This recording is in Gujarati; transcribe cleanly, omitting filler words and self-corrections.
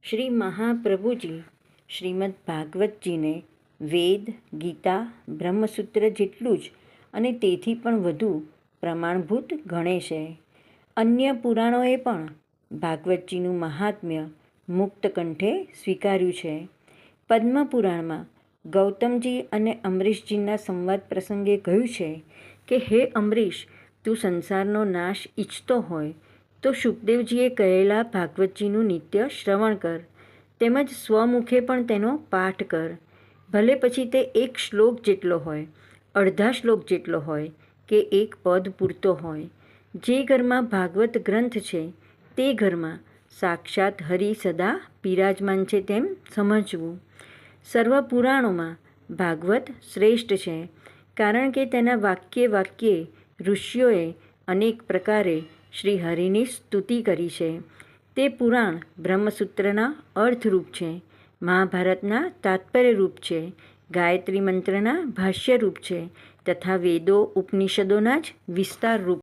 શ્રી મહાપ્રભુજી શ્રીમદ ભાગવતજીને વેદ, ગીતા, બ્રહ્મસૂત્ર જેટલું જ અને તેથી પણ વધુ પ્રમાણભૂત ગણે છે. અન્ય પુરાણોએ પણ ભાગવતજીનું મહાત્મ્ય મુક્ત કંઠે સ્વીકાર્યું છે. પદ્મપુરાણમાં ગૌતમજી અને અમરીશજીના સંવાદ પ્રસંગે કહ્યું છે કે હે અમરીશ, તું સંસારનો નાશ ઈચ્છતો હોય તો શુકદેવજીએ કહેલા ભાગવતજીનું નિત્ય શ્રવણ કર, તેમજ સ્વમુખે પણ તેનો પાઠ કર. ભલે પછી તે એક શ્લોક જેટલો હોય, અડધા શ્લોક જેટલો હોય કે એક પદ પૂરતો હોય. જે ઘરમાં ભાગવત ગ્રંથ છે તે ઘરમાં સાક્ષાત હરિ સદા બિરાજમાન છે તેમ સમજવું. સર્વ પુરાણોમાં ભાગવત શ્રેષ્ઠ છે, કારણ કે તેના વાક્યે વાક્યે ઋષિઓએ અનેક પ્રકારે શ્રી હરિની સ્તુતિ કરી છે. તે પુરાણ બ્રહ્મસૂત્રના અર્થરૂપ છે, મહાભારતના તાત્પર્યરૂપ છે, ગાયત્રી મંત્રના ભાષ્યરૂપ છે તથા વેદો ઉપનિષદોના જ વિસ્તારરૂપ